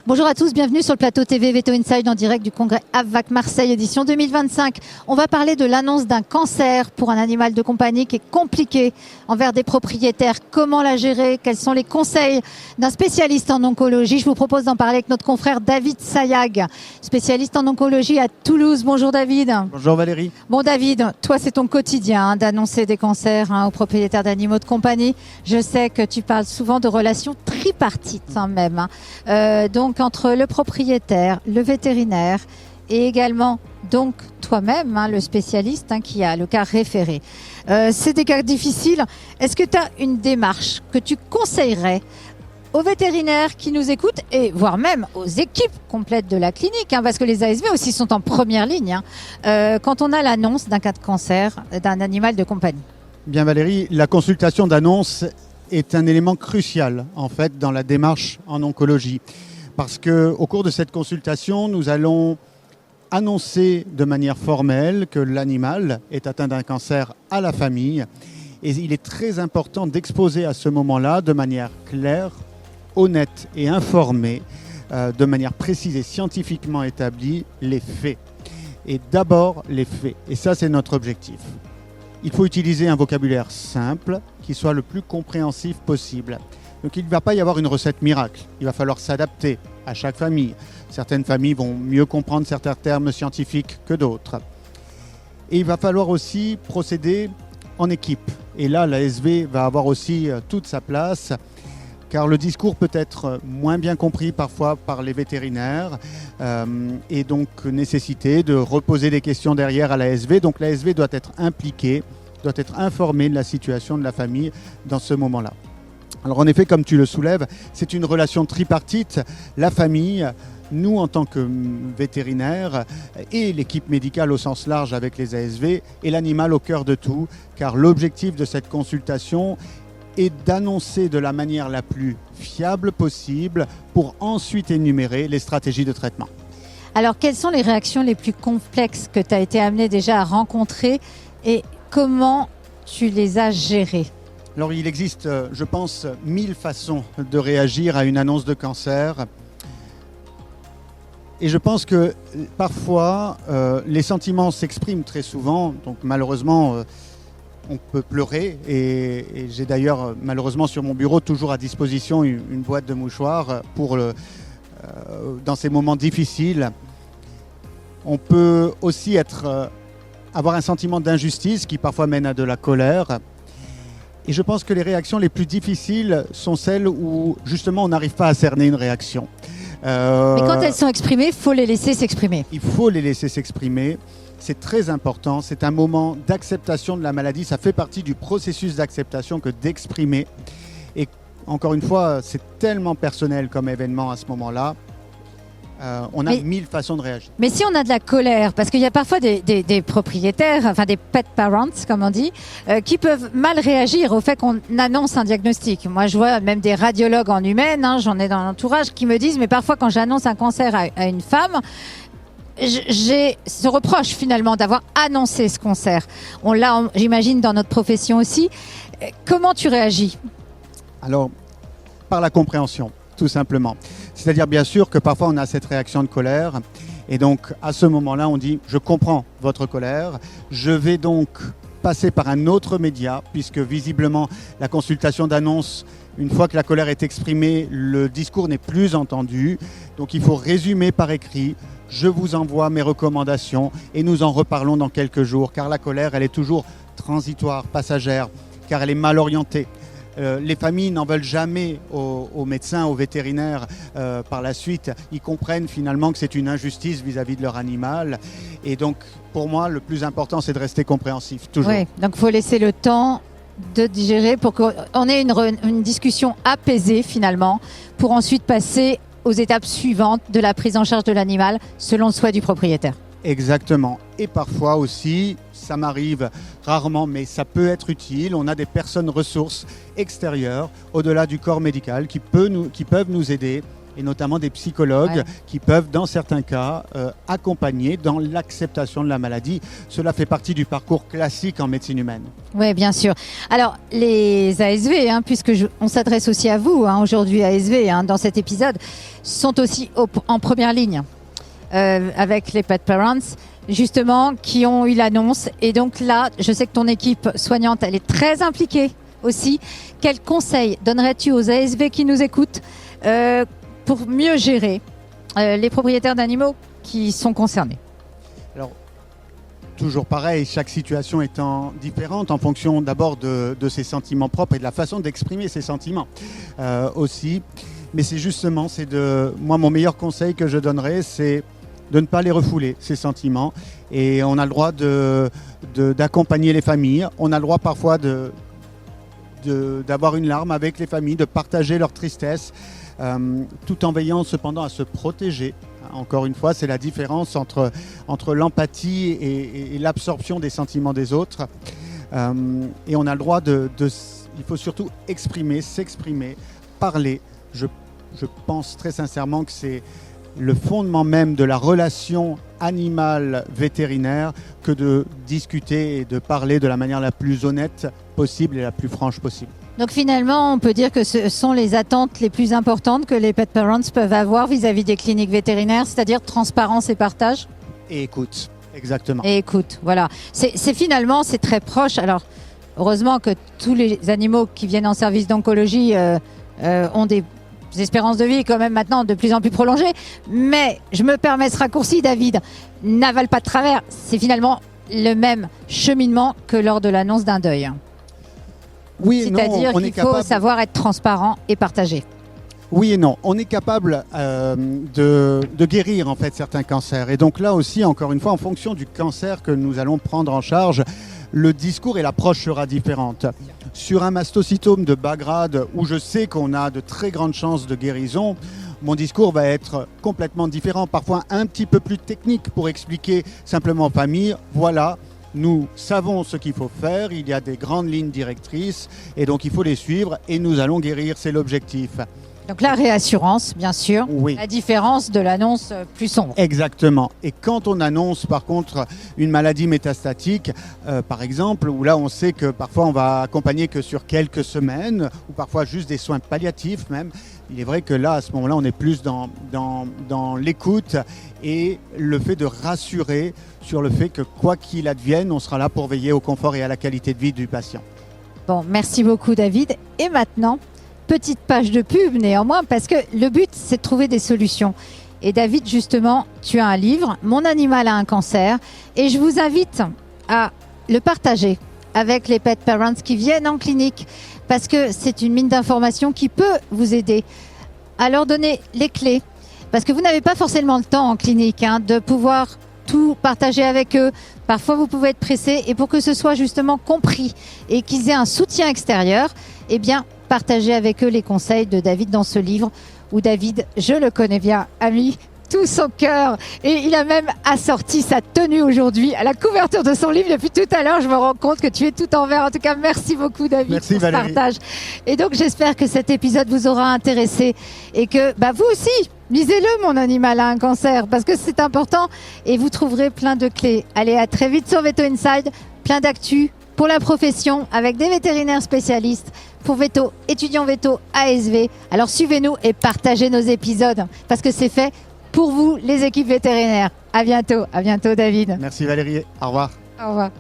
Bonjour à tous, bienvenue sur le plateau TV Veto Inside en direct du congrès AVVAC Marseille édition 2025. On va parler de l'annonce d'un cancer pour un animal de compagnie qui est compliqué envers des propriétaires. Comment la gérer? Quels sont les conseils d'un spécialiste en oncologie? Je vous propose d'en parler avec notre confrère David Sayag, spécialiste en oncologie à Toulouse. Bonjour David. Bonjour Valérie. Bon David, toi c'est ton quotidien d'annoncer des cancers aux propriétaires d'animaux de compagnie. Je sais que tu parles souvent de relations tripartites même. Donc entre le propriétaire, le vétérinaire et également donc toi-même, le spécialiste qui a le cas référé. C'est des cas difficiles. Est-ce que tu as une démarche que tu conseillerais aux vétérinaires qui nous écoutent et voire même aux équipes complètes de la clinique, parce que les ASV aussi sont en première ligne quand on a l'annonce d'un cas de cancer d'un animal de compagnie? Bien Valérie, la consultation d'annonce est un élément crucial en fait dans la démarche en oncologie. Parce qu'au cours de cette consultation, nous allons annoncer de manière formelle que l'animal est atteint d'un cancer à la famille. Et il est très important d'exposer à ce moment-là, de manière claire, honnête et informée, de manière précise et scientifiquement établie, les faits. Et d'abord les faits. Et ça, c'est notre objectif. Il faut utiliser un vocabulaire simple qui soit le plus compréhensif possible. Donc il ne va pas y avoir une recette miracle. Il va falloir s'adapter à chaque famille. Certaines familles vont mieux comprendre certains termes scientifiques que d'autres. Et il va falloir aussi procéder en équipe. Et là, l'ASV va avoir aussi toute sa place, car le discours peut être moins bien compris parfois par les vétérinaires et donc nécessiter de reposer des questions derrière à l'ASV. Donc l'ASV doit être impliquée, doit être informée de la situation de la famille dans ce moment-là. Alors en effet, comme tu le soulèves, c'est une relation tripartite. La famille, nous en tant que vétérinaires et l'équipe médicale au sens large avec les ASV et l'animal au cœur de tout, car l'objectif de cette consultation est d'annoncer de la manière la plus fiable possible pour ensuite énumérer les stratégies de traitement. Alors quelles sont les réactions les plus complexes que tu as été amené déjà à rencontrer et comment tu les as gérées? Alors il existe, je pense, 1000 façons de réagir à une annonce de cancer. Et je pense que parfois, les sentiments s'expriment très souvent. Donc malheureusement, on peut pleurer. Et j'ai d'ailleurs, malheureusement, sur mon bureau, toujours à disposition une boîte de mouchoirs pour dans ces moments difficiles. On peut aussi avoir un sentiment d'injustice qui parfois mène à de la colère. Et je pense que les réactions les plus difficiles sont celles où justement on n'arrive pas à cerner une réaction. Mais quand elles sont exprimées, il faut les laisser s'exprimer. Il faut les laisser s'exprimer. C'est très important. C'est un moment d'acceptation de la maladie. Ça fait partie du processus d'acceptation que d'exprimer. Et encore une fois, c'est tellement personnel comme événement à ce moment-là. On a 1000 façons de réagir. Mais si on a de la colère, parce qu'il y a parfois des propriétaires, enfin des pet parents, comme on dit, qui peuvent mal réagir au fait qu'on annonce un diagnostic. Moi, je vois même des radiologues en humaine, j'en ai dans l'entourage, qui me disent, mais parfois quand j'annonce un cancer à une femme, j'ai ce reproche finalement d'avoir annoncé ce cancer. On l'a, j'imagine, dans notre profession aussi. Comment tu réagis? Alors, par la compréhension. Tout simplement. C'est-à-dire bien sûr que parfois on a cette réaction de colère et donc à ce moment-là on dit je comprends votre colère, je vais donc passer par un autre média puisque visiblement la consultation d'annonce, une fois que la colère est exprimée, le discours n'est plus entendu, donc il faut résumer par écrit. Je vous envoie mes recommandations et nous en reparlons dans quelques jours car la colère elle est toujours transitoire, passagère, car elle est mal orientée. Les familles n'en veulent jamais aux médecins, aux vétérinaires par la suite. Ils comprennent finalement que c'est une injustice vis-à-vis de leur animal. Et donc, pour moi, le plus important, c'est de rester compréhensif, toujours. Oui, donc il faut laisser le temps de digérer pour qu'on ait une discussion apaisée finalement, pour ensuite passer aux étapes suivantes de la prise en charge de l'animal selon le souhait du propriétaire. Exactement. Et parfois aussi, ça m'arrive rarement, mais ça peut être utile. On a des personnes ressources extérieures, au-delà du corps médical, qui peuvent nous aider et notamment des psychologues qui peuvent, dans certains cas, accompagner dans l'acceptation de la maladie. Cela fait partie du parcours classique en médecine humaine. Oui, bien sûr. Alors, les ASV, puisque on s'adresse aussi à vous aujourd'hui, ASV, dans cet épisode, sont aussi en première ligne avec les pet parents, justement, qui ont eu l'annonce. Et donc là, je sais que ton équipe soignante, elle est très impliquée aussi. Quels conseils donnerais-tu aux ASV qui nous écoutent pour mieux gérer les propriétaires d'animaux qui sont concernés? Alors, toujours pareil, chaque situation étant différente en fonction d'abord de ses sentiments propres et de la façon d'exprimer ses sentiments aussi. Mais c'est justement, moi, mon meilleur conseil que je donnerais, c'est de ne pas les refouler, ces sentiments. Et on a le droit d'accompagner les familles. On a le droit parfois d'avoir une larme avec les familles, de partager leur tristesse, tout en veillant cependant à se protéger. Encore une fois, c'est la différence entre l'empathie et l'absorption des sentiments des autres. Et on a le droit il faut surtout s'exprimer, parler. Je pense très sincèrement que c'est le fondement même de la relation animale-vétérinaire que de discuter et de parler de la manière la plus honnête possible et la plus franche possible. Donc finalement, on peut dire que ce sont les attentes les plus importantes que les pet parents peuvent avoir vis-à-vis des cliniques vétérinaires, c'est-à-dire transparence et partage. Et écoute, exactement. Et écoute, voilà. Finalement, c'est très proche. Alors, heureusement que tous les animaux qui viennent en service d'oncologie ont des espérances de vie quand même maintenant de plus en plus prolongées. Mais je me permets ce raccourci, David, n'avale pas de travers. C'est finalement le même cheminement que lors de l'annonce d'un deuil. Oui, c'est-à-dire qu'il faut savoir être transparent et partager. Oui et non. On est capable de guérir en fait certains cancers. Et donc là aussi, encore une fois, en fonction du cancer que nous allons prendre en charge, le discours et l'approche sera différente. Sur un mastocytome de bas grade où je sais qu'on a de très grandes chances de guérison, mon discours va être complètement différent, parfois un petit peu plus technique pour expliquer simplement aux familles, voilà, nous savons ce qu'il faut faire, il y a des grandes lignes directrices et donc il faut les suivre et nous allons guérir, c'est l'objectif. Donc la réassurance, bien sûr, oui. La différence de l'annonce plus sombre. Exactement. Et quand on annonce par contre une maladie métastatique, par exemple, où là on sait que parfois on va accompagner que sur quelques semaines, ou parfois juste des soins palliatifs même, il est vrai que là, à ce moment-là, on est plus dans l'écoute et le fait de rassurer sur le fait que quoi qu'il advienne, on sera là pour veiller au confort et à la qualité de vie du patient. Bon, merci beaucoup David. Et maintenant, petite page de pub néanmoins, parce que le but, c'est de trouver des solutions. Et David, justement, tu as un livre, Mon animal a un cancer, et je vous invite à le partager avec les pet parents qui viennent en clinique, parce que c'est une mine d'informations qui peut vous aider à leur donner les clés. Parce que vous n'avez pas forcément le temps en clinique de pouvoir tout partager avec eux. Parfois, vous pouvez être pressé, et pour que ce soit justement compris et qu'ils aient un soutien extérieur, eh bien, partagez avec eux les conseils de David dans ce livre où David, je le connais bien, a mis tout son cœur et il a même assorti sa tenue aujourd'hui à la couverture de son livre. Depuis tout à l'heure, je me rends compte que tu es tout en vert. En tout cas, merci beaucoup David merci, pour Valérie. ce partage. Et donc, j'espère que cet épisode vous aura intéressé et que vous aussi, lisez-le, Mon animal a un cancer, parce que c'est important et vous trouverez plein de clés. Allez, à très vite sur Veto Inside, plein d'actu pour la profession avec des vétérinaires spécialistes pour Veto, étudiants Veto, ASV. Alors suivez-nous et partagez nos épisodes parce que c'est fait pour vous, les équipes vétérinaires. À bientôt David. Merci Valérie, au revoir. Au revoir.